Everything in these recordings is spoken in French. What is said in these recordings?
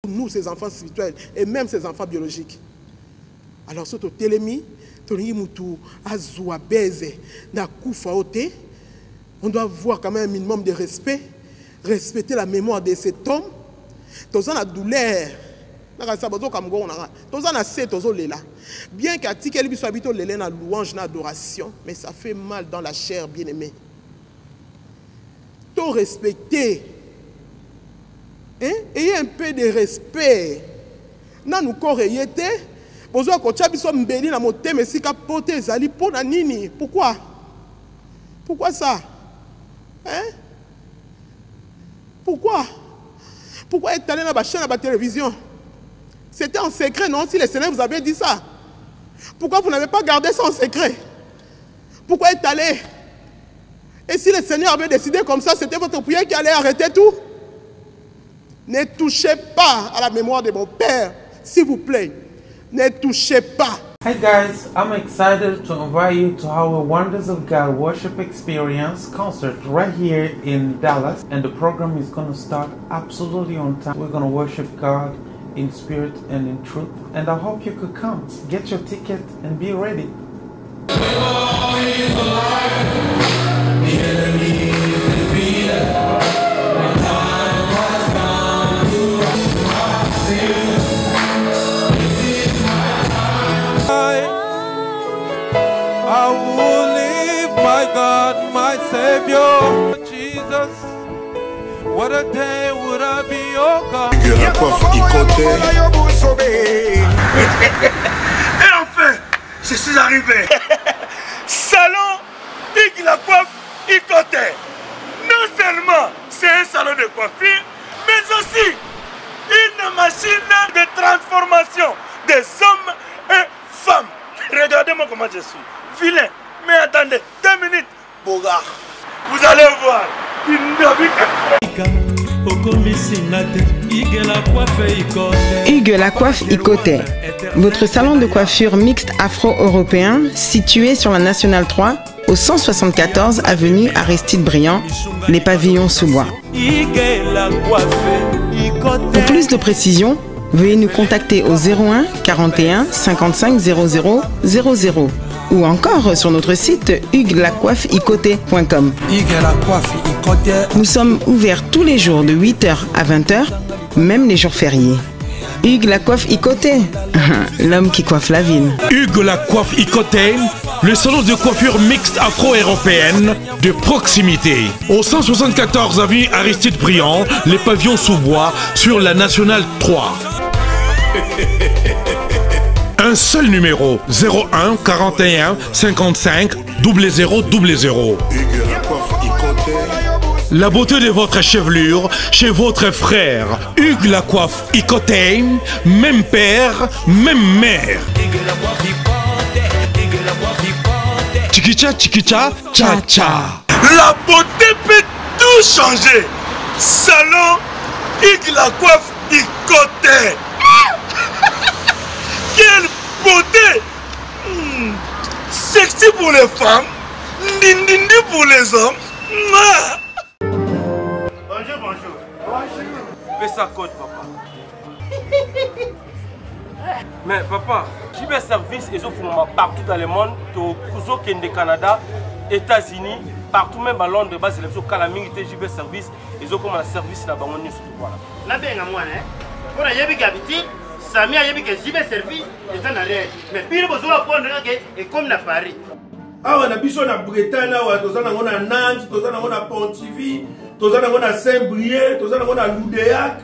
Nous, ces enfants spirituels, et même ces enfants biologiques. Alors, ce télémi, on doit voir quand même un minimum de respect, respecter la mémoire de cet homme. Tous la douleur. Bien qu'Atikel soit habité la louange, l'adoration, mais ça fait mal dans la chair, bien-aimé. Tout respecter. Hein? Ayez un peu de respect. Nan nous correyete. Besoin que tu sois mbeli na moté mais si capote zali pour na nini. Pourquoi? Pourquoi ça? Hein? Pourquoi? Pourquoi être allé dans la chaîne, dans la télévision? C'était en secret, non? Si le Seigneur vous avait dit ça. Pourquoi vous n'avez pas gardé ça en secret? Pourquoi être allé? Et si le Seigneur avait décidé comme ça, c'était votre prière qui allait arrêter tout? Ne touchez pas à la mémoire de mon père, s'il vous plaît. Ne touchez pas. Hi guys, I'm excited to invite you to our Wonders of God Worship Experience concert right here in Dallas. And the program is going to start absolutely on time. We're going to worship God in spirit and in truth. And I hope you could come. Get your ticket and be ready. I will live, my God, my Savior, Jesus. What a day would I be, oh God. Et enfin, je suis arrivé. Salon Hugues Lacoiffe Ikoté. Non seulement c'est un salon de coiffure, mais aussi une machine de transformation des hommes et femmes. Regardez-moi comment je suis. Vilain. Mais attendez, 2 minutes. Bogart. Vous allez voir. Hugues Lacoiffe Ikoté, votre salon de coiffure mixte afro-européen situé sur la Nationale 3 au 174 avenue Aristide Briand, les pavillons sous bois. Pour plus de précisions, veuillez nous contacter au 01 41 55 00 00 ou encore sur notre site huguelacoiffeikoté.com. Nous sommes ouverts tous les jours de 8h à 20h, même les jours fériés. Hugues Lacoiffe Ikoté, l'homme qui coiffe la ville. Hugues Lacoiffe Ikoté, le salon de coiffure mixte afro-européenne de proximité. Au 174 avenue Aristide Briand, les pavillons sous bois sur la Nationale 3. Un seul numéro, 01 41 55 00 00. La beauté de votre chevelure chez votre frère. Hugues Lacoiffe Ikoté, même père, même mère. Chikicha, chikicha, cha cha. La beauté peut tout changer. Salon Hugues Lacoiffe Ikoté. Quelle beauté! Sexy pour les femmes, dindindi pour les hommes. Bonjour, bonjour. Bonjour. Fais ça code, papa. Mais papa, j'ai des services et partout dans le monde, au Canada, États-Unis, partout même à Londres, c'est le Calaming, j'ai des services et ils ont comme un service là-bas. Là, bien, moi, hein. Pour y aller habiter. Samia yebi que j'y vais servir et ça n'arrête. Mais pire besoin prendre et comme na Paris. Ah on a biso na Bretagne là tozana ngona Nantes, tozana ngona Pontivy, tozana ngona Saint-Brieuc, tozana ngona Loudéac,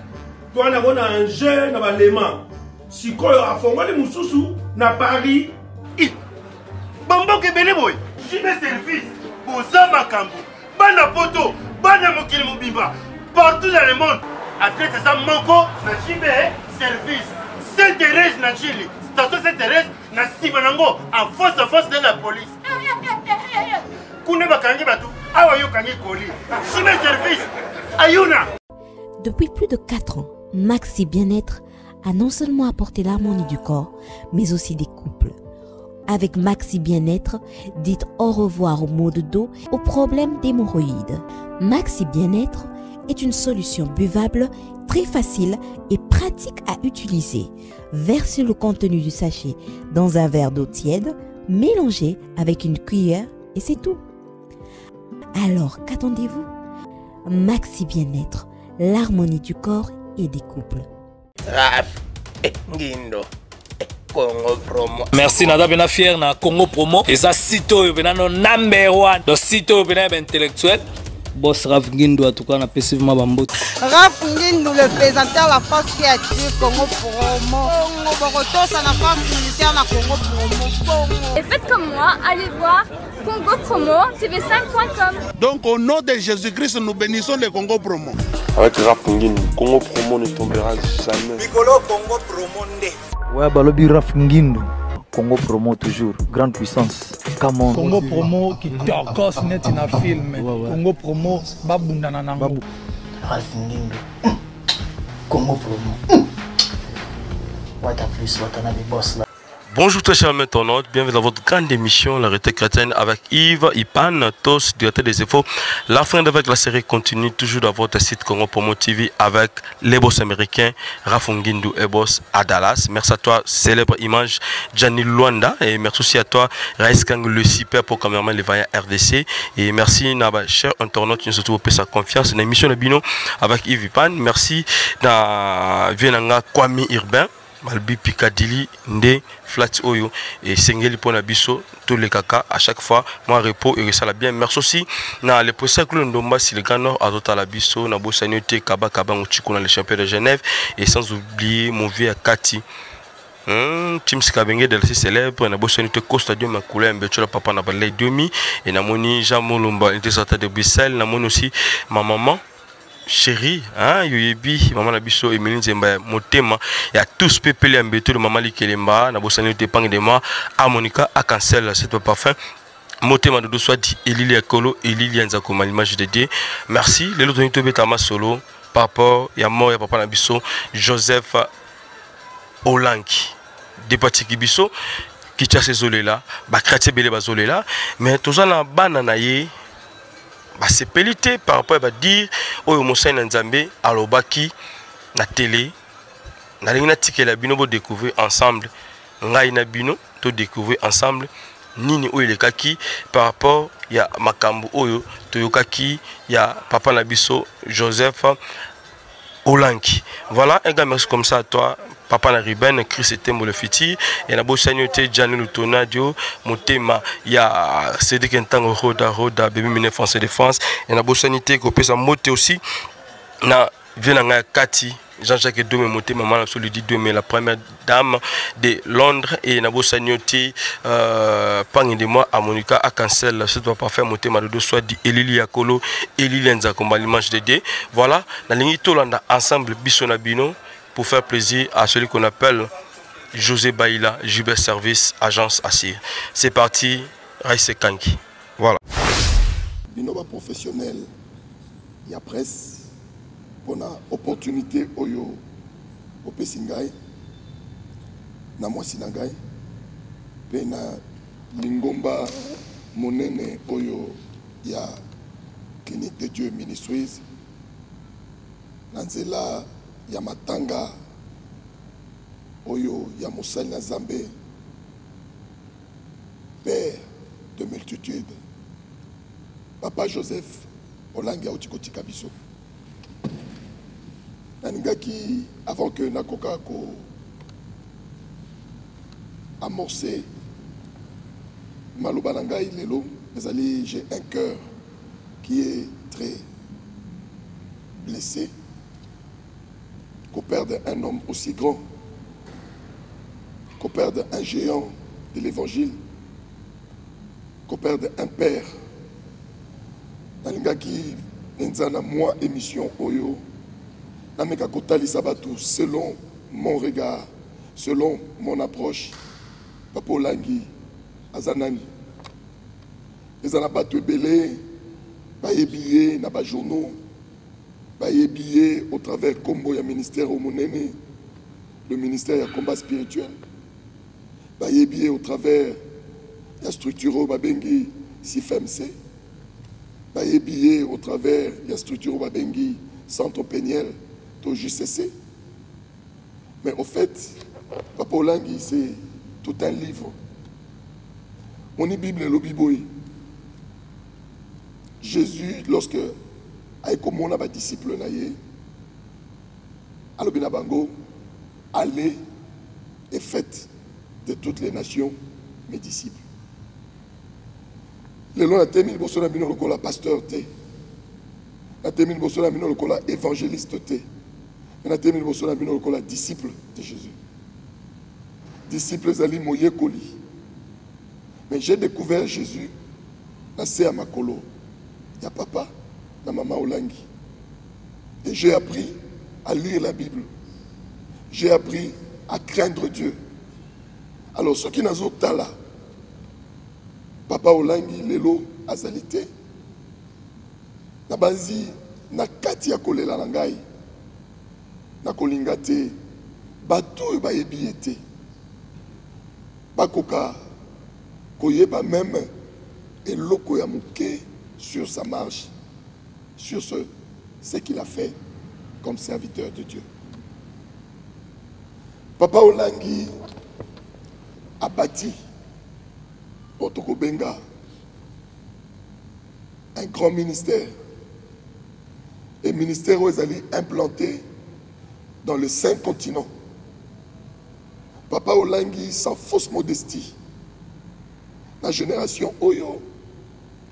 tozana ngona Angers na Balema. Sikoyo afongoli mususu na Paris. Bambo ke bele boy. J'y vais service. Bozama kambo. Bana poto, bana mokili mobimba. Partout dans le monde. Après ça manko na j'y vais service. Sainte-Thérèse na Chili, station Sainte-Thérèse na Sibanango, en face de la police. Kune bakangi batu, awa yo kangi koli. Chime service, ayuna. Depuis plus de 4 ans, Maxi Bien-être a non seulement apporté l'harmonie du corps, mais aussi des couples. Avec Maxi Bien-être, dites au revoir aux maux de dos, aux problèmes d'hémorroïdes. Maxi Bien-être est une solution buvable, très facile et pratique pratique à utiliser. Versez le contenu du sachet dans un verre d'eau tiède, mélangez avec une cuillère et c'est tout. Alors, qu'attendez-vous? Maxi Bien-être, l'harmonie du corps et des couples. Merci Nada Bena fier na Congo Promo et ça sito bena no number 1 do sito bena intellectuel boss Raf Ngindo en tout cas na passivement bambot Raf Ngindo le présentateur la force créative Congo Promo Boroto ça na force militaire na Congo Promo et faites comme moi, allez voir Congo Promo tv5.com. Donc au nom de Jésus-Christ nous bénissons le Congo Promo. Avec Raf Ngindo, Congo Promo ne tombera jamais. Piccolo Congo Promo ndé. Ouais, Balobi Raf Ngindo, Congo Promo toujours, grande puissance. Come Congo Promo qui torcos net in a film. Congo Promo, babunda nanango. Raf Ngindo, Congo Promo. What a plus, what a boss là. Bonjour très chers internautes, bienvenue dans votre grande émission La Réalité Chrétienne avec Yves Ipan, Tos, directeur des infos. La fin avec la série continue toujours dans votre site Congo Promo TV avec les boss américains Raf Ngindo et boss à Dallas. Merci à toi, célèbre image Gianni Luanda, et merci aussi à toi Raïs Kang, le super pour cameraman les vaillants RDC. Et merci à chers internautes qui nous surtout pour sa confiance dans l'émission de Bino avec Yves Ipan. Merci à Vienanga Kwame Urbain. Malbi Picadilly, Nde, Flat Oyo et Sengeli pour Nabiso, tous les caca à chaque fois, moi repos et ça la bien. Merci aussi na le procès que l'on si le Grand Nord à Tota Labiso, na Bossanioté, Kaba Kaba, Mouchiko dans le champion de Genève et sans oublier mon vieux Kati. Tim Skabenge de la célèbre, na Bossanioté Costa Dieu, ma couleur, un bétula papa na balai demi et na moni Jean Molumba, était sorti de Bruxelles, na moni aussi ma maman. Chérie, hein, yoyebi, maman Nabiso, Emeline Zemba, Motema, il y a tous pépélé un béto de maman Likelemba, Nabosani Tepang de moi, à Monica, à Cancel, c'est parfum. Motema de soit dit Elilia Kolo, Elilia Nzakoma, l'image de Dieu. Merci, les autres unités Betama Solo, papa, il y a mort, il y a papa Nabiso, Joseph Olanki, Depati Kibiso, qui tient ces olés là, Bakrati Bele Bazolé là, mais tout ça n'a bananaye. C'est pelité par rapport à dire au Moussa Nzambe à l'Obaki na télé na lingna tike la bino bo découvrir ensemble ngai na bino to découvrir ensemble nini o ile kaki par rapport ya makambu oyo to yokaki ya papa na biso Joseph Olanki. Voilà un gars merci comme ça à toi Papa na Riben, Chris Tembo le Fiti, et na Bossanioté, Gianni Lutonadio, Motema, ya Cédric Ntango Roda, Bébé Miné Français de France, et na Bossanioté, Kopé sa moté aussi, na Vienanga Kati, Jean-Jacques Domé Motema, Maman Absolu dit Domé, la première dame de Londres, et na Bossanioté, Pang de moi, à Monica, à Cancel, c'est pas parfait, Motema de deux soit dit Elili Akolo, Elili Nzakoma, l'image de D. Voilà, na Lingito Landa, ensemble, Bissonabino, pour faire plaisir à celui qu'on appelle José Baïla, Jubel Service, Agence Assir. C'est parti, Raïs Kanki. Voilà. Bino professionnel, il y a presse, pour la opportunité oyo au Pessingai, na Mwasinangai, pe na Lingomba Monene oyo ya Clinique de Dieu Ministries, Nanzela ya matanga oyo ya Moussali na Zambé, père de multitude, papa Joseph Olangi Aotikoti Kabiso. Naningaki avant que nakoka ko amorcer maloba nangai lelo, ezali j'ai un cœur qui est très blessé. Qu'on perde un homme aussi grand, qu'on perde un géant de l'évangile, qu'on perde un père. Nalingaki nzana moi émission oyo, nameka kotali sabatu selon mon regard, selon mon approche. Papa Olangi azanani. Ezana batu ebele, ba yebillé na ba journaux. Billets au travers Combo ya ministère au Monene, le ministère ya combat spirituel. Billets au travers la structure au Babengi CIFMC. Billets au travers la structure au Babengi Centre Péniel, au JCC. Mais au fait, Papa Olangi, c'est tout un livre. On y Bible et le Bible. Jésus, lorsque Aïkomona va disciple naïe, Alobina Bango, allez et faites de toutes les nations mes disciples. Le long de la termine, vous savez, le pasteur T. La termine, vous savez, le évangéliste T. La termine, vous savez, le disciple de Jésus. Disciple Zali Moye Koli. Mais j'ai découvert Jésus, là, à Makolo. Il y a papa, la maman Olangi. Et j'ai appris à lire la Bible. J'ai appris à craindre Dieu. Alors, ceux qui n'ont pas là, Papa Olangi, Lelo, Azalité, Nabanzi, Nakati ya kolela nangai, Nakolingate, Batou ba ebiete, Bakoka, Koyeba même, et loko ya mouké sur sa marche, sur ce qu'il a fait comme serviteur de Dieu. Papa Olangi a bâti Otoko Benga un grand ministère. Et ministère où ils allaient implanter dans les 5 continents. Papa Olangi, sans fausse modestie, la génération Oyo,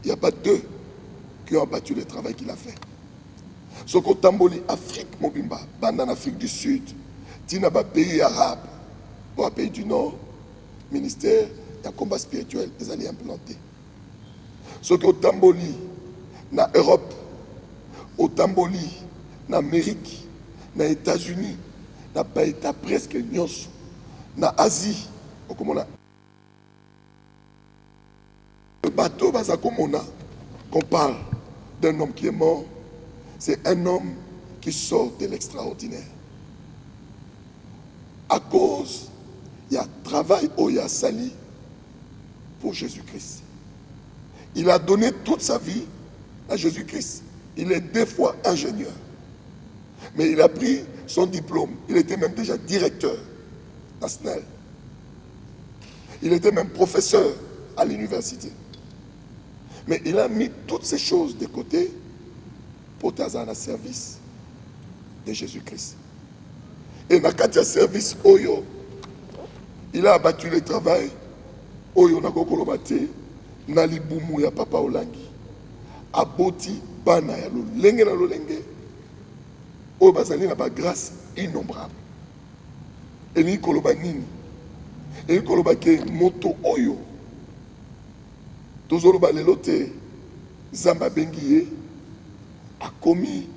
il n'y a pas 2 qui ont abattu le travail qu'il a fait. Soko Tamboli, Afrique, Mobimba, Bandan, Afrique du Sud, Tinaba, pays arabe, ou pays du Nord, ministère, il y a combat spirituel, ils allaient implanter. Soko Tamboli, na Europe, au Tamboli, na Amérique, na États-Unis, na Baïta presque Nyos, na Asie, le bateau Bazakomona, qu'on parle d'un homme qui est mort, c'est un homme qui sort de l'extraordinaire. À cause, il y a travail au Sali pour Jésus-Christ. Il a donné toute sa vie à Jésus-Christ. Il est 2 fois ingénieur. Mais il a pris son diplôme. Il était même déjà directeur national. Il était même professeur à l'université. Mais il a mis toutes ces choses de côté pour Tazana service de Jésus-Christ. Et Nakatia service Oyo, il a abattu le travail. Oyo Nakokolobate, Nalibumu ya Papa Olangi, Aboti Bana ya Lolenge na Lolenge, Oyo Bazali na ba grâce innombrable. Et ni koloba nini, et ni koloba ke moto Oyo, tozoloba lelote, Zamba Bengiye, a commis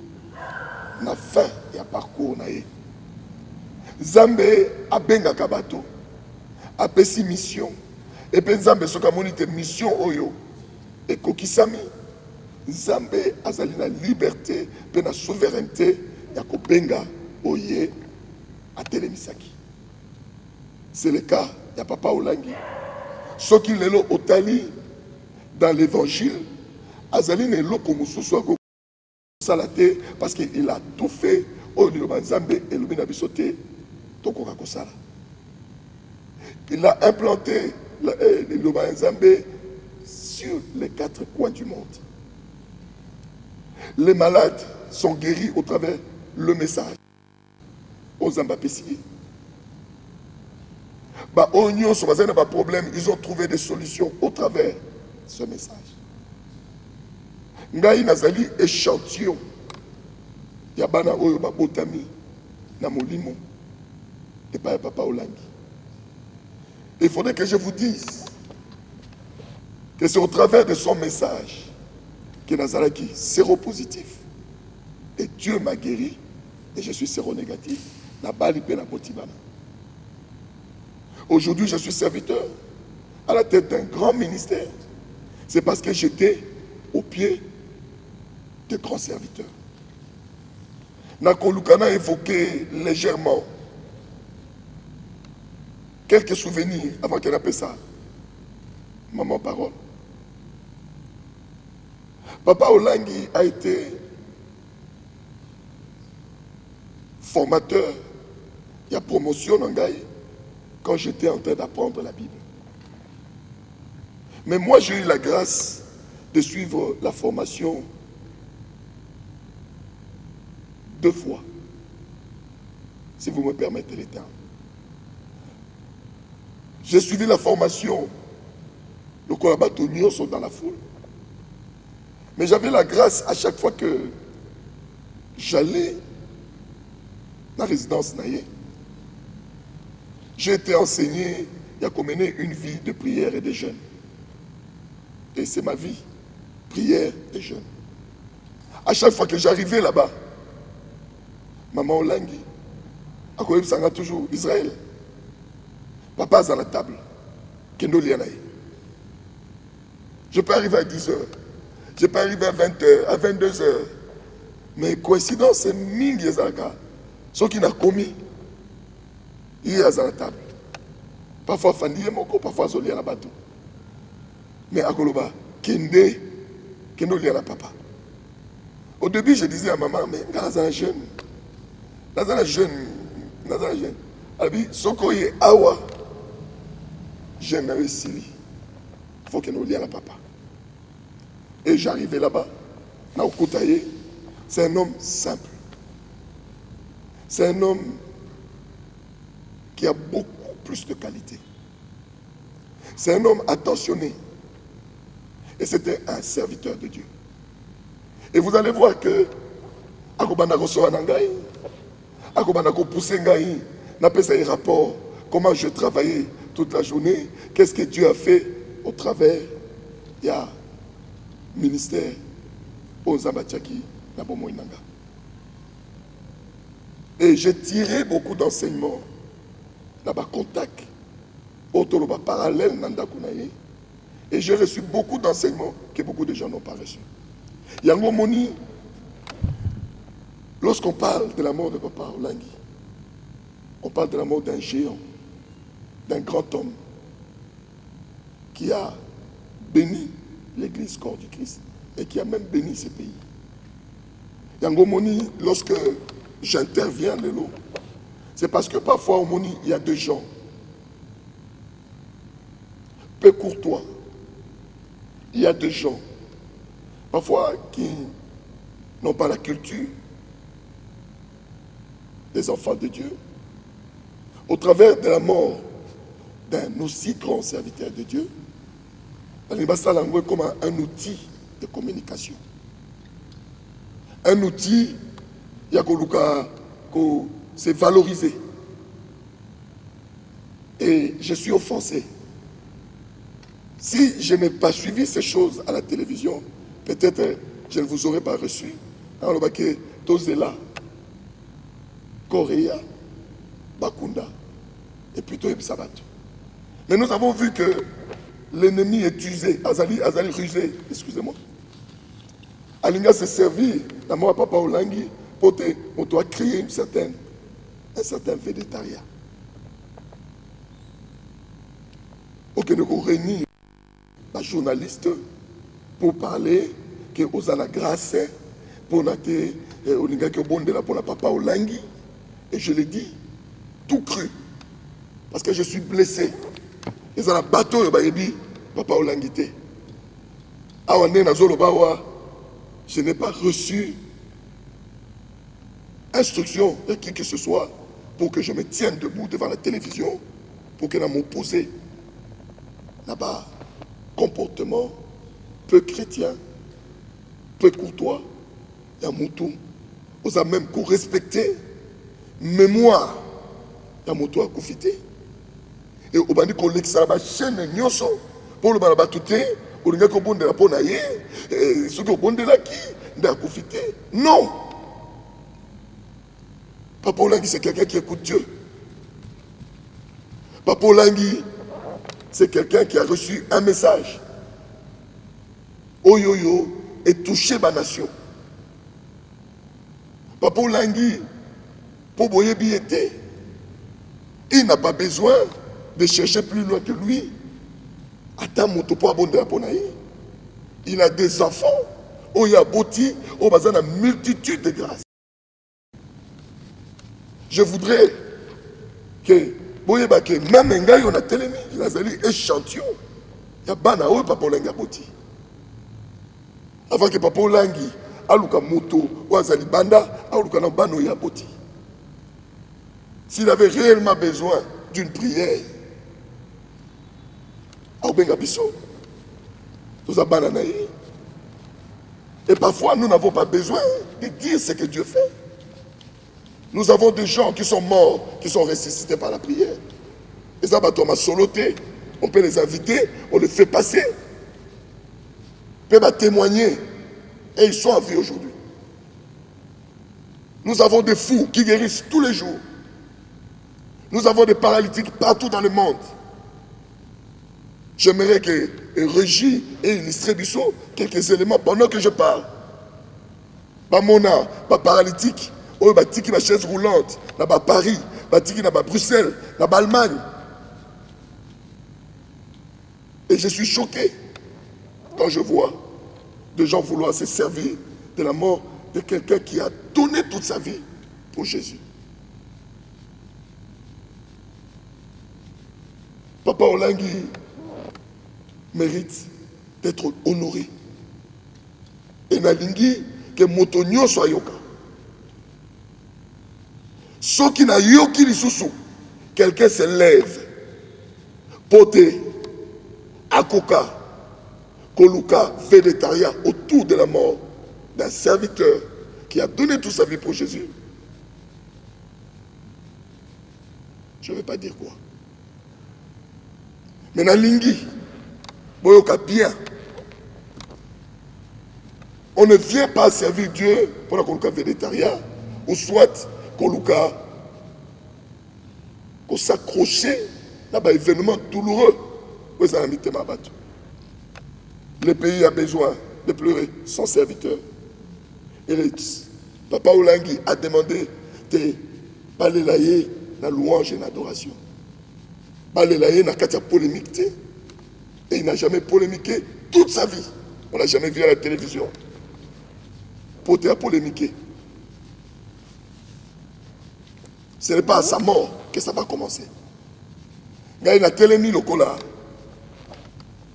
na fin ya parcours na ye. Zambe a benga kabato, a pesi mission, et puis Zambe soka monite mission oyo, et kokisami, Zambe azali na liberté, pe na souveraineté, ya ko benga oye a telemisaki. C'est le cas, ya Papa Olangi. Soki lelo otali, dans l'évangile, azali ne loko mususu ako salate, parce qu'il a tout fait, oyo liloba Zambe et lobi na bisote, tokoka kosala. Il a implanté le Loba Nzambe sur les 4 coins du monde. Les malades sont guéris au travers le message. Aux Zamba Pessi. Ils ont trouvé des solutions au travers de ce message. Ngai Nazali échantillon. Yabana Oyo Babotami Namolimo. Et pas Papa Olangi. Il faudrait que je vous dise que c'est au travers de son message que Nazaraki séropositif. Et Dieu m'a guéri et je suis séronégatif. Aujourd'hui, je suis serviteur à la tête d'un grand ministère. C'est parce que j'étais au pied de grands serviteurs. Nakolukana a évoqué légèrement quelques souvenirs avant qu'elle appelle ça maman parole. Papa Olangi a été formateur il y a promotion en Gaï quand j'étais en train d'apprendre la Bible. Mais moi, j'ai eu la grâce de suivre la formation 2 fois, si vous me permettez le terme. J'ai suivi la formation, le Kolabatonion sont dans la foule. Mais j'avais la grâce à chaque fois que j'allais dans la résidence Naye. J'ai été enseigné à mener une vie de prière et de jeûne. Et c'est ma vie, prière et jeûne. À chaque fois que j'arrivais là-bas, maman Olangi, à quoi il toujours Israël. Papa est à la table. Kendo Lianaï. Je peux arriver à 10h. Je peux arriver à 20h, à 22h. Mais coïncidence, c'est Mingi Ezalaka. Ce qui n'a commis, il est à la table. Parfois Fandi est moko, parfois Zoli à la bateau. Mais à Koloba, Kendo Liana papa. Au début, je disais à maman, mais dans un jeune. Abi, Sokoye Awa, jeune avec Sili. Il faut que nous lions à papa. Et j'arrivais là-bas, Naokoutaye, c'est un homme simple. C'est un homme qui a beaucoup plus de qualité. C'est un homme attentionné. Et c'était un serviteur de Dieu. Et vous allez voir que, Akobanako Soanangaï, Akobanako Poussengaï, n'a pas un rapport, comment je travaillais toute la journée, qu'est-ce que Dieu a fait au travers, il y a ministère aux Zabatiaki, Nabomoinanga. Et j'ai tiré beaucoup d'enseignements, là-bas, contact, autour parallèle, Nandakunaye, et j'ai reçu beaucoup d'enseignements que beaucoup de gens n'ont pas reçus. Yango Moni, lorsqu'on parle de la mort de Papa Olangi, on parle de la mort d'un géant, d'un grand homme qui a béni l'église corps du Christ et qui a même béni ce pays. Yango Moni, lorsque j'interviens de l'eau, c'est parce que parfois au Moni, il y a des gens peu courtois. Il y a des gens parfois qui n'ont pas la culture des enfants de Dieu. Au travers de la mort d'un aussi grand serviteur de Dieu, on va comme un outil de communication. Un outil, c'est valorisé. Et je suis offensé. Si je n'ai pas suivi ces choses à la télévision, peut-être je ne vous aurais pas reçu. Alors, Tozela, Korea, Bakunda, et plutôt Ibsabat. Mais nous avons vu que l'ennemi est usé, Azali rusé, excusez-moi. Alinga s'est servi, la mort à Papa Olangi, pour créer un certain végétariat. Ok, nous réunissons les journalistes pour parler que aux la grâce pour Papa Olangi. Et je l'ai dit, tout cru. Parce que je suis blessé. Ils ont un bateau, Papa Olangité. Je n'ai pas reçu instruction de qui que ce soit pour que je me tienne debout devant la télévision, pour qu'elle m'oppose là-bas. Comportement peu chrétien, peu courtois, et un moutou. Vous avez même respecté mémoire, il y a un moutou à confiter. Et au bandi qu'on l'exclame chaîne nyoso pour le balabatouté, au linga qu'on bonde la ponaye, ceux qui ont bonde la qui, n'a confité. Non! Papa Olangi, c'est quelqu'un qui écoute Dieu. Papa Olangi, c'est quelqu'un qui a reçu un message. Oyoyo est touché ma nation. Papa Olangi, pour Boyebi était, il n'a pas besoin de chercher plus loin que lui. Attends, mon topo abondé à Ponaï. Il a des enfants. Oh, il y a Boti, oh, il y a une multitude de grâces. Je voudrais que boyeba ke même ngai on a telemi nazali échantillon ya bana oyo papa olangi aboti avant que papa olangi aluka moto oyo azali banda aluka na bana oyo aboti. S'il avait réellement besoin d'une prière aobenga biso toza bana na ye. Et parfois nous n'avons pas besoin de dire ce que Dieu fait. Nous avons des gens qui sont morts, qui sont ressuscités par la prière. Et ça, on peut les inviter, on les fait passer. On peut témoigner. Et ils sont en vie aujourd'hui. Nous avons des fous qui guérissent tous les jours. Nous avons des paralytiques partout dans le monde. J'aimerais que Régie et illustré quelques éléments pendant que je parle. Bamona, pas paralytique. Oh, batiki ma chaise roulante, là bas Paris, batiki là bas Bruxelles, là bas Allemagne. Et je suis choqué quand je vois des gens vouloir se servir de la mort de quelqu'un qui a donné toute sa vie pour Jésus. Papa Olangi mérite d'être honoré. Et nalingi que motonio soit yoka. Ceux qui n'a yoki lisusu, quelqu'un se lève, poté, akoka, koluka, végétarien autour de la mort d'un serviteur qui a donné toute sa vie pour Jésus. Je ne vais pas dire quoi. Mais dans Lingi, boyoka bien. On ne vient pas servir Dieu pour la koluka végétarien ou soit koluka qu'on s'accrocher à un événement douloureux. Le pays a besoin de pleurer son serviteur. Et Papa Olangi a demandé de parler la louange et l'adoration. Parler la katia polémique. Et il n'a jamais polémiqué toute sa vie. On n'a jamais vu à la télévision. Pour te polémiquer. Ce n'est pas à sa mort que ça va commencer. Il a télémi le cola,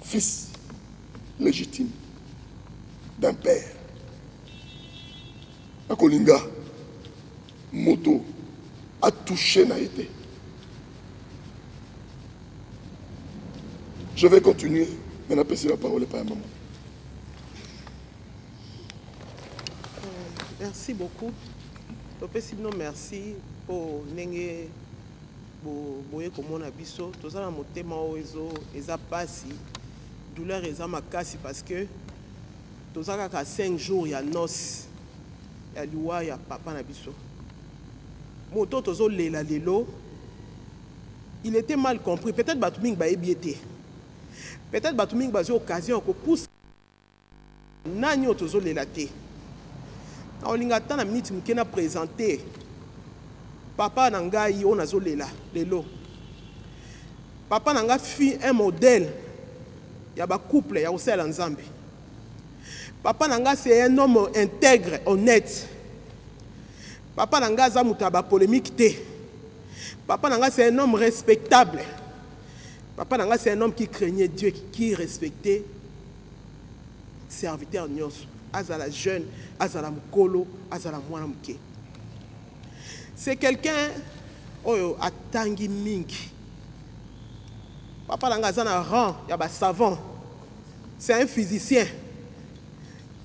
fils légitime d'un père. Akolinga, moto, a touché n'a été. Je vais continuer, mais n'a pas la parole pas à maman. Merci beaucoup. Merci pour Nenge boye komona biso tozala motema oyo eza pasi douleur eza makasi parce que tozala ka 5 jours ya noce ya liwa ya papa na biso moto tozo lela lelo il était mal compris peut-être batuming ba ebiete peut-être batuming ba occasion ko pousse nani tozo lela te na olinga tana minute mukena présenter papa nangai on azolela lelo papa nanga fi un modèle ya ba couple ya osela nzambe papa nanga c'est un homme intègre honnête papa nanga za muta ba polémique te papa nanga c'est un homme respectable papa nanga c'est un homme qui craignait Dieu qui respectait serviteur nyos azala jeune azala mukolo azala mwana muke. C'est quelqu'un qui a tangi mingi. Papa Langazana rang, il y a un savant. C'est un physicien.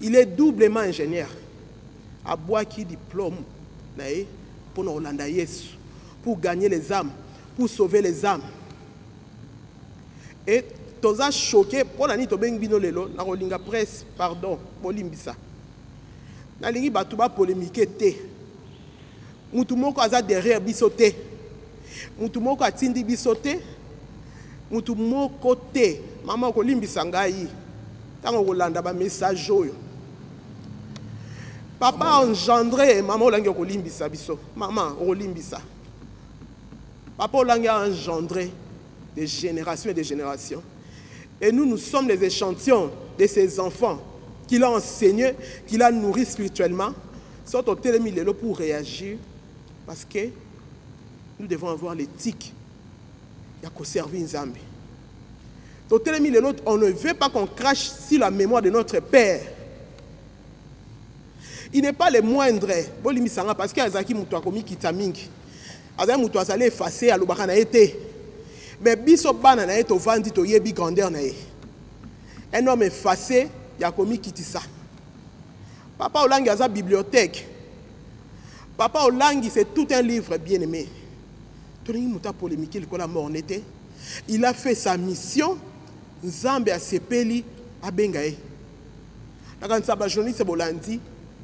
Il est doublement ingénieur. A bois qui diplôme pour nous pour gagner les âmes, pour sauver les âmes. Et tous a choqué pour la nuit to bino lelo na rolinga presse pardon bolimbisa. Na lingi batuba polémique te. Mutumoko aza derrière bisoté. Mutumoko atindi bisoté. Mutumoko te. Maman ko limbisa ngai. Tango kolanda ba message oyo. Papa engendré maman olangi ko limbisa biso. Maman o limbisa. Papa olangi a engendré des générations et des générations. Et nous sommes les échantillons de ces enfants qu'il a enseigné, qu'il a nourri spirituellement. Sont au télémi pour réagir. Parce que nous devons avoir l'éthique. Il y a qu'à servir Nzambe. On ne veut pas qu'on crache sur la mémoire de notre Père. Il n'est pas le moindre. Parce qu'il y a des gens qui ont été effacés. Mais biso bana na eto vandi to yebi grandeur na e. Un homme effacé, il a commis kitisa. Papa Olangi a sa bibliothèque. Papa Olangi c'est tout un livre bien aimé. Il a fait sa mission. Nzambe a sepeli a bengae. La journaliste Bolandi,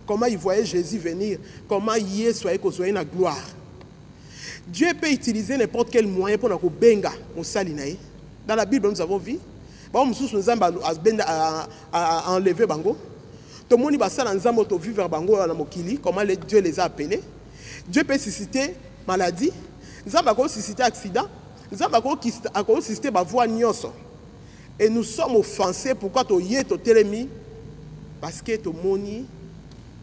comment il voyait Jésus venir, comment il soit kozwa na gloire. Dieu peut utiliser n'importe quel moyen pour nous benga musalinae. Dans la Bible nous avons vu, bon mususu Nzambe a enlevé bango. Tout le monde va ça Nzambe to vivre bango na mokili, comment Dieu les a appelés. Dieu peut susciter maladie, Nzambe a susciter accident, Nzambe a susciter ba voix nyonso. Et nous sommes offensés pourquoi to yé to telemi parce que to moni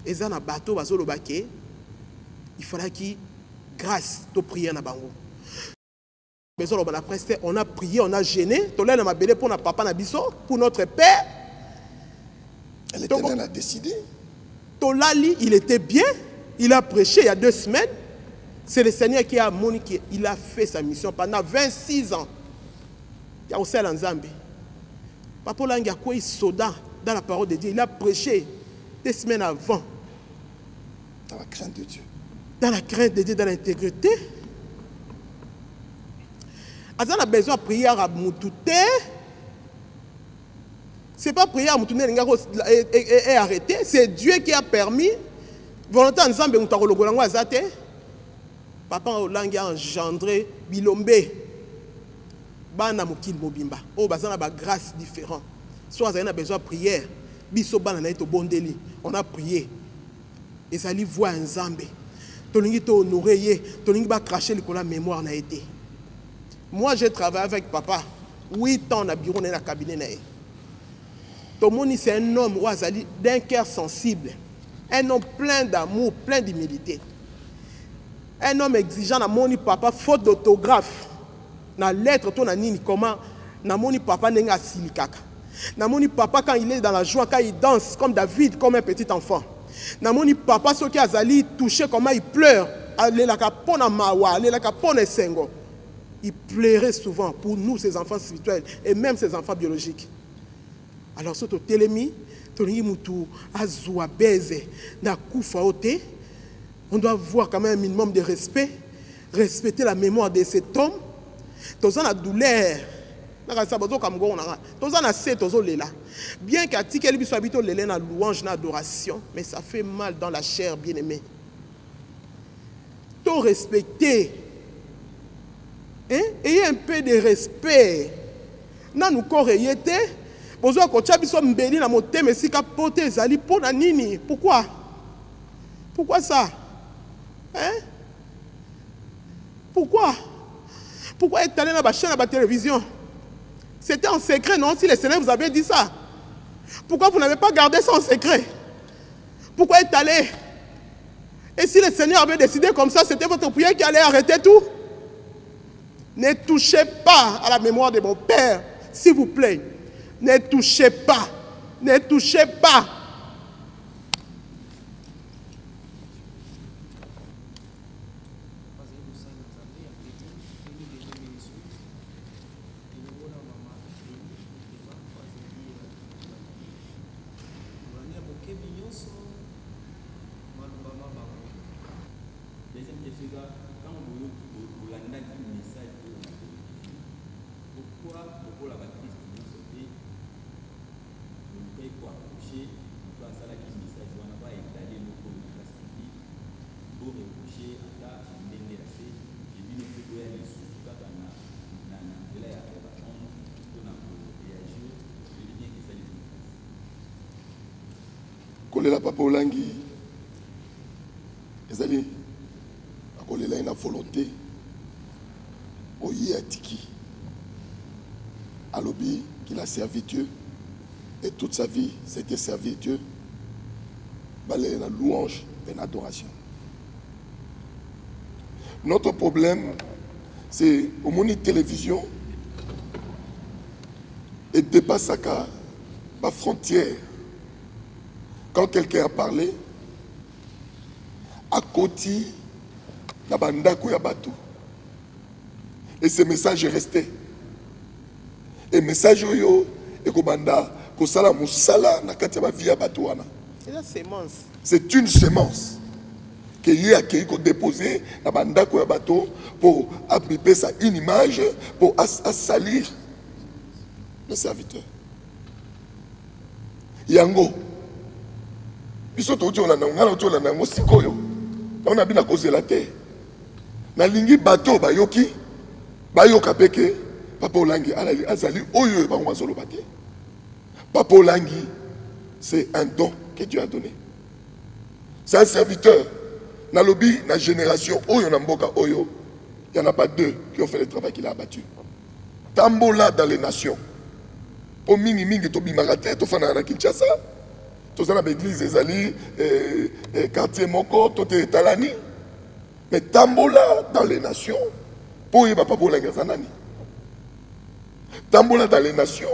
ezana bateau bazolo baké il faudra qu'il grâce to prier na bango. On a prié, on a gêné, to lena mabele pour na papa na biso, pour notre père. L'Éternel a décidé. Tolali, il était bien, il a prêché il y a 2 semaines. C'est le Seigneur qui a moni il a fait sa mission pendant 26 ans. Il y a aussi l'Anzambe. Papa Olangi a quoi il soda dans la parole de Dieu. Il a prêché 2 semaines avant. Dans la crainte de Dieu. Dans la crainte de Dieu, dans l'intégrité. Azan a besoin de prier à Moutouté. Ce n'est pas prier à Moutouté et arrêter. C'est Dieu qui a permis. Volonté ensemble, Papa Olangi a engendré Bilombe. Bana mokil mobimba. Oh, bazana ba grâce différente. Soit on a besoin de prière. Biso bana na eto bondeli. On a prié. Et ça lui voit un Nzambe. Tolingi to honoré, tolingi ba cracher la mémoire na été. Moi j'ai travaillé avec papa 8 ans na bureau na cabinet na. Tomoni c'est un homme ouazali d'un cœur sensible. Un homme plein d'amour, plein d'humilité. Un homme exigeant na moni papa faute d'autographe. Na lettre ton nini comment na moni papa nenga silikaka. Na moni papa quand il est dans la joie, quand il danse comme David, comme un petit enfant. Na moni papa ce qui a zali touché comment il pleure. Il pleurait souvent pour nous ces enfants spirituels et même ces enfants biologiques. Alors ce télémi, tolingi mutu azwa beze na kufa ote. On doit voir quand même un minimum de respect, respecter la mémoire de cet homme. Toza na douleur. Bien qu'à Tikel biso habito lele na louange na adoration, mais ça fait mal dans la chair bien-aimée. To respecter. Hein? Ayez un peu de respect. Na nous correyete. Bozo ko biso mbeli na moteme sika pote zali pona nini? Pourquoi? Pourquoi ça? Hein? Pourquoi? Pourquoi être allé dans la chaîne, dans la télévision? C'était en secret, non? Si le Seigneur vous avait dit ça. Pourquoi vous n'avez pas gardé ça en secret? Pourquoi être allé? Et si le Seigneur avait décidé comme ça, c'était votre prière qui allait arrêter tout? Ne touchez pas à la mémoire de mon Père, s'il vous plaît. Ne touchez pas. Ne touchez pas. Kolela Papa Olangi ezali akolela ina volonté oyi atiki alobi qu'il a servi Dieu et toute sa vie c'était servir Dieu balé na louange et na adoration Notre problème, c'est au monde télévision et dépasse la frontière. Quand quelqu'un a parlé, à côté, na bandako ya bato. Et ce message est resté. Et message yo et kobanda ko sala musala na kati ba via bato wana. C'est la sémence. C'est une sémence que y a qui déposer na bandako ya bato pour appliquer ça une image pour salir le serviteur. Yango. Biso to tu na ngala to na ngo sikoyo. On a bien causé la terre. Na lingi bato bayoki bayoka peke papa olangi azali oyo ba ngwazolo bate. Papa olangi c'est un don que Dieu a donné. C'est un serviteur. Na lobby na génération oyo na mboka oyo, il y en a pas deux qui ont fait le travail qu'il a abattu. Tambola dans les nations. Au mingi to bimarate to fana na Kinshasa. To zana l'église ezali quartier moko to te talani. Mais tambola dans les nations, pour y papa pour la gazanani. Tambola dans les nations,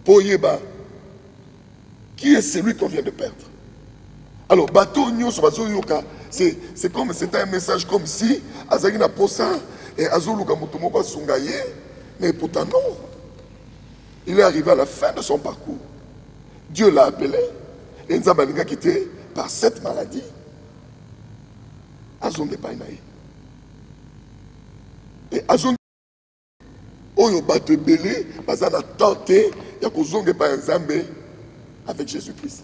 pour y qui est celui qu'on vient de perdre. Alors, bateau c'est comme c'était un message comme si Azagina Posa et Azuluka Mutumoko Sungaye, mais pourtant non. Il est arrivé à la fin de son parcours. Dieu l'a appelé et Nzabalinga quitté par cette maladie. Azonde painaï. Et azonde oyo bato belé bazana tenté ya kozonge pa nzambe avec Jésus-Christ.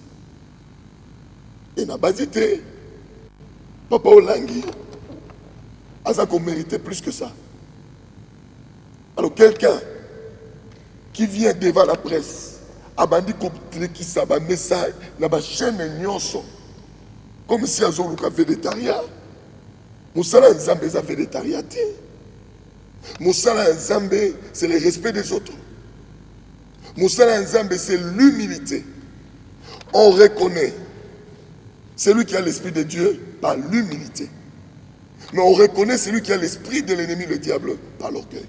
Et na basité papa olangi azako mérité plus que ça. Alors quelqu'un qui vient devant la presse abandi qui ça ba message na ba chaîne nyonso comme si azoluka végétarien. Moussala Nzambe est un végétarien. Moussala Nzambe, c'est le respect des autres. Moussala Nzambe, c'est l'humilité. On reconnaît celui qui a l'esprit de Dieu par l'humilité. Mais on reconnaît celui qui a l'esprit de l'ennemi, le diable, par l'orgueil.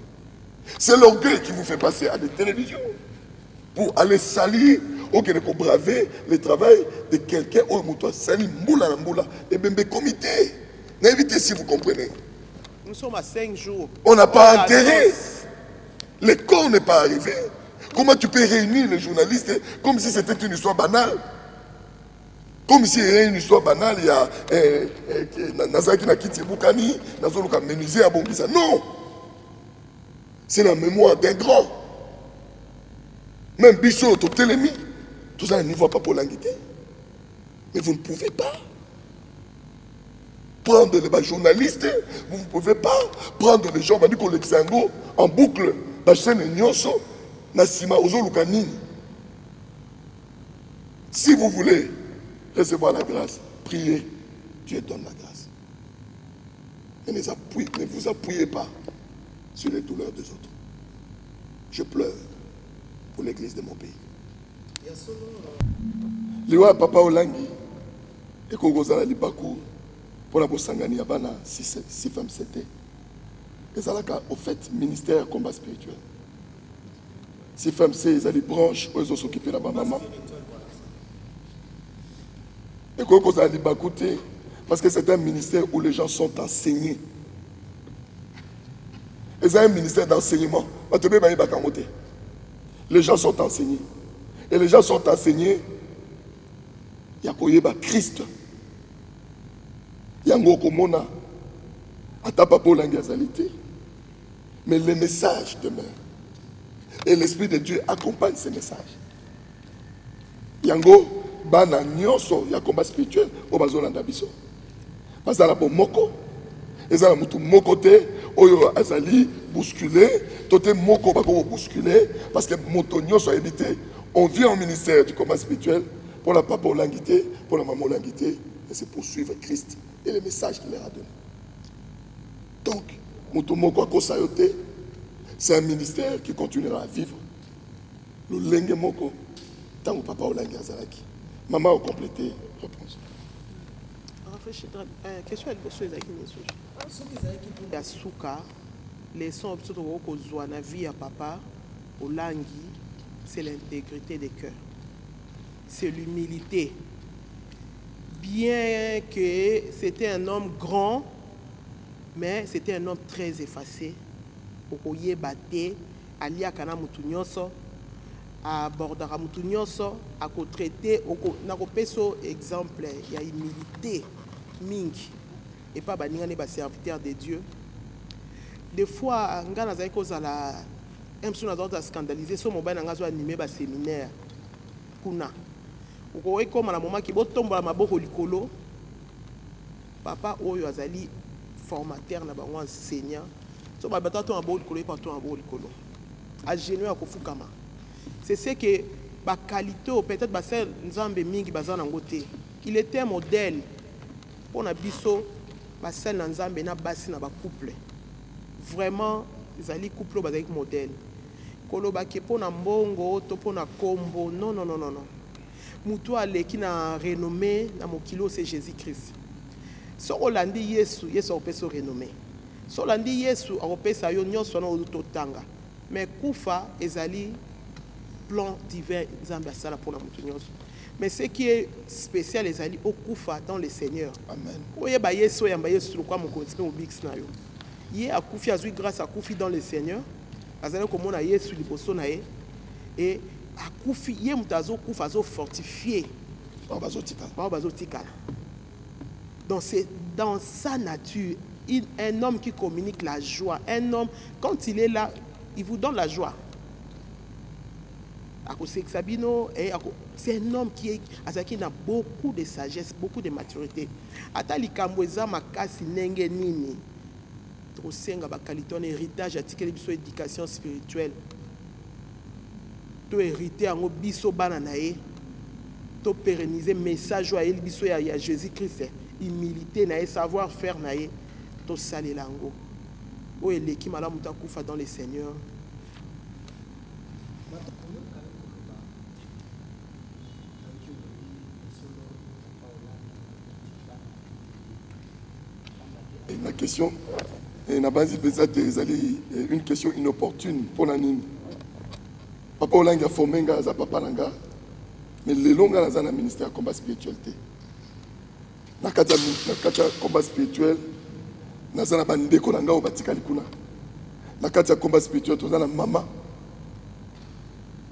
C'est l'orgueil qui vous fait passer à des télévisions pour aller salir ou que vous braver le travail de quelqu'un ou moutoua sali mboula mboula et même des comités. N'invitez si vous comprenez. Nous sommes à 5 jours. On n'a pas intérêt. Le corps n'est pas arrivé. Comment tu peux réunir les journalistes comme si c'était une histoire banale? Comme si c'était une histoire banale, il y a Nazaki Nakiti Boukani, Nazoluka Menuisier à Bongisa. Non! C'est la mémoire d'un grand. Même Bichot, Télémi, tout ça, n'y voit pas pour l'anguité. Mais vous ne pouvez pas prendre les journalistes, vous ne pouvez pas prendre les gens, en boucle, si vous voulez recevoir la grâce, priez, Dieu donne la grâce. Mais ne vous appuyez pas sur les douleurs des autres. Je pleure pour l'église de mon pays. Liwa Papa Olangi, et Kogozala Libakou, pour la Bossangani Abana, 6 femmes c'était. Et ça là, au fait, ministère combat spirituel. 6 femmes c'est, ils ont des branches, ils ont s'occupé là-bas, maman. Et Kogozala Libakou, parce que c'est un ministère où les gens sont enseignés. Et c'est un ministère d'enseignement. Les gens sont enseignés. Et les gens sont enseignés. Il y a Christ. Yango komona atapa pour l'angazalité. Mais le message demeure. Et l'Esprit de Dieu accompagne ces messages. Yango bana nyonso ya combat spirituel au bazolanda biso. Bazala po moko. Ezala mutu moko te oyo azali bousculer, tote moko bako bousculer parce que moto nyonso a évité. On vient au ministère du combat spirituel pour la papa Olangité, pour la maman Olangité, et c'est poursuivre Christ et le message qu'il leur a donné. Donc, Mutumoko Kosayote, c'est un ministère qui continuera à vivre. Le Lenge Moko, tant que papa Olangi Azalaki. Maman a complété, réponse. question ya suka leçon kozwa na vie ya papa olangi, c'est l'intégrité des cœurs, c'est l'humilité. Bien que c'était un homme grand, mais c'était un homme très effacé. Okoye bate alia kana mutu nyonso abordara mutu nyonso ako traiter na ko peso exemple ya humilité mingi et pas baninga ne ba serviteur de Dieu. Des fois ngana za kozala emsu na zota scandaliser so mobile nga zo animer ba séminaire kuna uko ekoma na moma ki botombola maboko likolo papa oyo azali formateur na bango enseignant so ba batato maboko likolo pa to maboko likolo a genou ya kofukama. C'est ce que ba qualité peut-être ba sel nzambe mingi bazana ngote. Il était un modèle pour na biso ba sel nzambe na basi na ba couple. Vraiment zali couple bazali modèle. Koloba ke pona mbongo to pona kombo non non non non non. Mutu aleki na renommé na mokilo c'est Jésus-Christ. So olandi Yesu opesa renommé. So olandi Yesu opesa yo nyonso na ototanga. Mais kufa ezali plan divin nzambe asala pour la mutu nyonso. Mais ce qui est spécial ezali okufa dans le Seigneur. Amen. Oye ba Yesu yamba Yesu kwa mokonzi mo bix na yo. Ye akufi azui grâce akufi dans le Seigneur. Azali komona Yesu liboso na ye et akufi ye mutazo kufa zo fortifié. Dans sa nature, un homme qui communique la joie, un homme quand il est là, il vous donne la joie. C'est un homme qui a beaucoup de sagesse, beaucoup de maturité. Atali kamweza makasi nenge nini. Tosenga ba qualité on héritage atikeli biso éducation spirituelle. To hériter en biso bana nae. To pérenniser message à biso ya Jésus-Christ, humilité nae, savoir faire nae. To salé lango. O eleki malamu ta kufa dans le Seigneur. La question, une question inopportune pour la nini. Papa Olanga Fomenga za papa Langa, mais les longs dans le ministère de combat spiritualité. Na kata combat spirituel, na zana bandeko langa o batika likuna. Na kata combat spirituel to zana mama.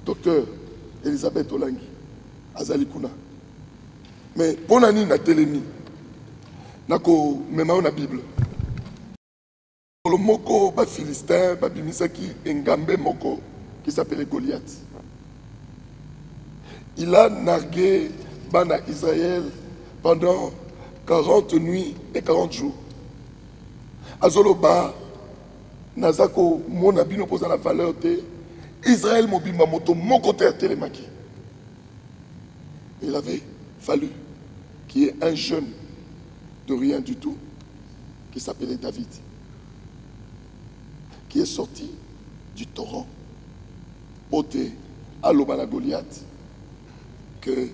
Docteur Elisabeth Olangi azali kuna. Mais pour la nini na telemi. Nako mema na Bible. Le moko ba Philistin ba bimisaki engambe moko qui s'appelait Goliath. Il a nargué Bana Israël pendant 40 nuits et 40 jours. Azoloba Nazako mona bino posa la valeur de Israël mobima moto moko telemaki. Il avait fallu qu'il y ait un jeune de rien du tout qui s'appelait David, qui est sorti du torrent, ôté à l'Obala Goliath, que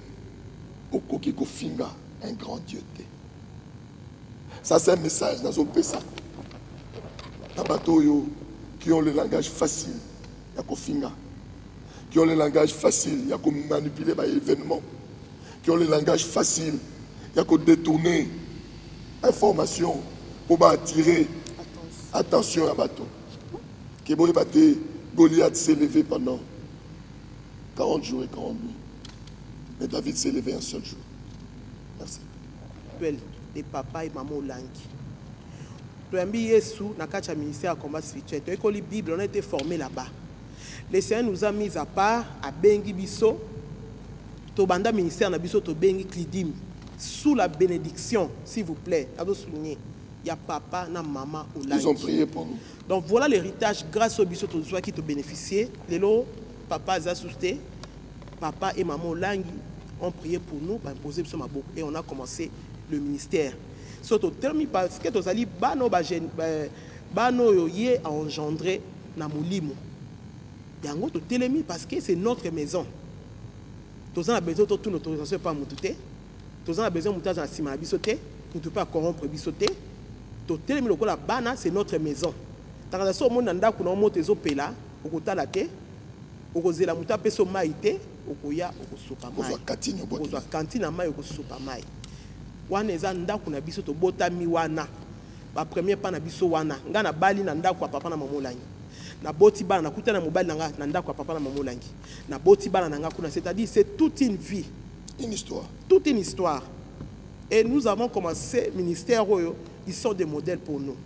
Okokiko Finga, un grand Dieu. Ça, c'est un message dans un Pessa. Tabatoyo, qui ont le langage facile, Yako Finga, qui ont le langage facile, Yako manipuler les événements, qui ont le langage facile, Yako détourner information pour attirer attention à bateau. Goliath s'est levé pendant 40 jours et 40 nuits. Mais David s'est levé un seul jour. Merci. Les papas et maman Olangi. Toyambi Yesu na kacha ministère de combat spirituel. Toyekoli Bible, on a été formé là-bas. Le Seigneur nous a mis à part à Bengi Bisso. Tobanda ministère na Bisso to Bengi Klidim. Sous la bénédiction, s'il vous plaît, à souligner, il y a papa, na maman, Olangi. Ils ont prié pour nous. Donc voilà l'héritage grâce au biso qui te bénéficié. Les lots, papa a soutenu, papa et maman Olangi ont prié pour nous, pour imposer sur ma bouche et on a commencé le ministère. Surtout terminé parce que tous ali bano yoye a engendré na mulimo. Yango to telemi parce que c'est notre maison. Tous on a besoin de toute notre autorisation pas mutute. Tous on a besoin de mutage en sima bisoté. ne peut pas corrompre bisoté. Totel mi lokola bana c'est notre maison. Tanga so mon nanda kuna moto ezopela, okotala te, okozela muta peso maite, okoya okosopa mai. Okozwa kantine mai okosopa mai. Wana eza ndako na biso to botami wana. Ba premier pa na biso wana. Nga na bali na ndako ya papa na mama olangi. Na boti bana na kuta na mobile nanga na ndako ya papa na mama olangi. Na boti bana nanga kuna, c'est-à-dire c'est toute une vie, une histoire. Toute une histoire. Et nous avons commencé ministère Oyo, ils sont des modèles pour nous.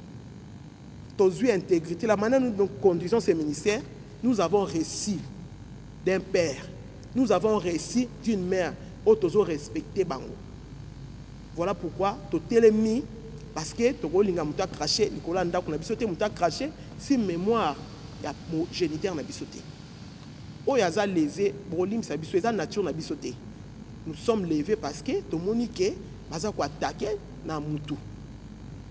Tozu intégrité, la manière dont nous conduisons ces ministères, nous avons réussi d'un père. Nous avons réussi d'une mère. Otozo respecté bango. Voilà pourquoi totelemi parce que tokolinga muta craché Nicolas ndako na bisoté muta craché si mémoire ya géniteur na bisoté. Oyaza lésé brolim sa biso eza nature na bisoté. Nous sommes levés parce que tomonique baza ko attaquer na mutu.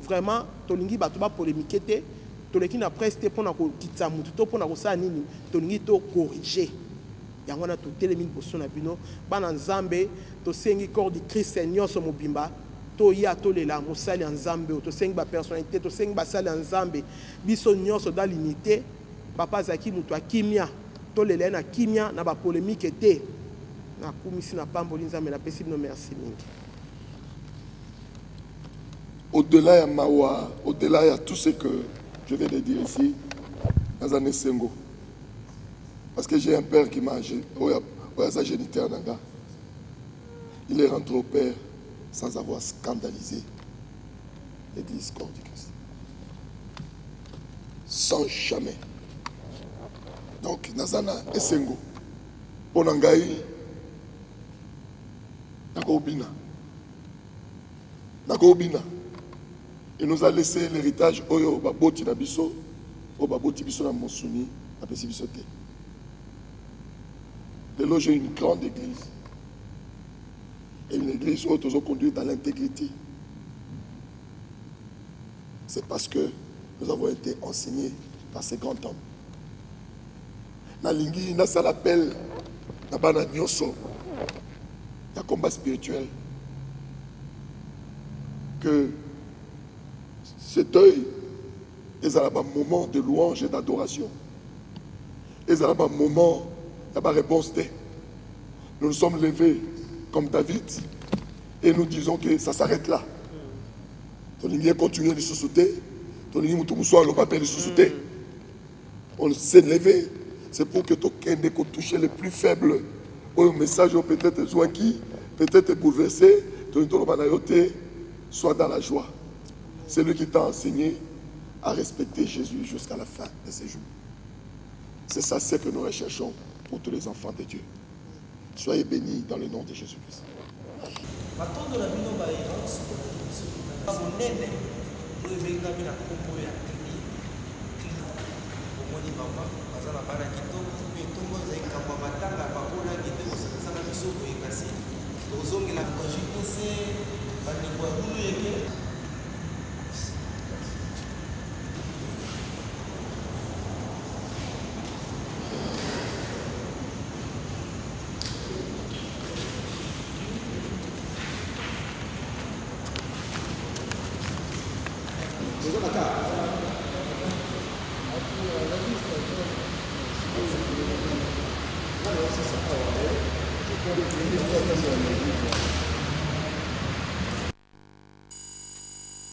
Vraiment tolingi bato ba polémiquer te toleki na presse pour na ko kitsa mutu to pour na ko sa nini tolingi to corriger. Yango na totelemi boso na bino bana nzambe to sengi corps du Christ Seigneur so mobimba to ya to lela mosali nzambe to sengi ba personnalité to sengi ba sali nzambe biso nyonso dans l'unité papa zaki mutu akimia to lela na kimia na ba polémique te na kumisi na pamboli nzambe na pesi bino merci mingi. Au-delà ya mawa, au-delà ya tout ce que je viens de dire ici, Nazane Sengo. Parce que j'ai un père qui m'a sa géniteur Nanga. Il est rentré au père sans avoir scandalisé l'église corps du Christ. Sans jamais. Donc, Nazana et Sengo. Ponangaï, Nakobina. Nakobina. Il nous a laissé l'héritage Oyo Baboti Nabiso, au Baboti Biso na Monsuni, à Pessibisoté. De là, j'ai une grande église. Et une église où nous conduit dans l'intégrité. C'est parce que nous avons été enseignés par ces grands hommes. Nalingi, ça l'appelle Nabana Nyoso. Il y a un combat spirituel. Que cet œil est un moment de louange et d'adoration. Et un moment. Il n'y a pas de réponse. Nous nous sommes levés comme David et nous disons que ça s'arrête là. Ton continue de se sauter. Ton on s'est levé. C'est pour que ton kende touche les plus faibles. Au message peut-être qui, peut-être bouleversé. Ton soit dans la joie. C'est lui qui t'a enseigné à respecter Jésus jusqu'à la fin de ses jours. C'est ça ce que nous recherchons pour tous les enfants de Dieu. Soyez bénis dans le nom de Jésus-Christ. Thank you.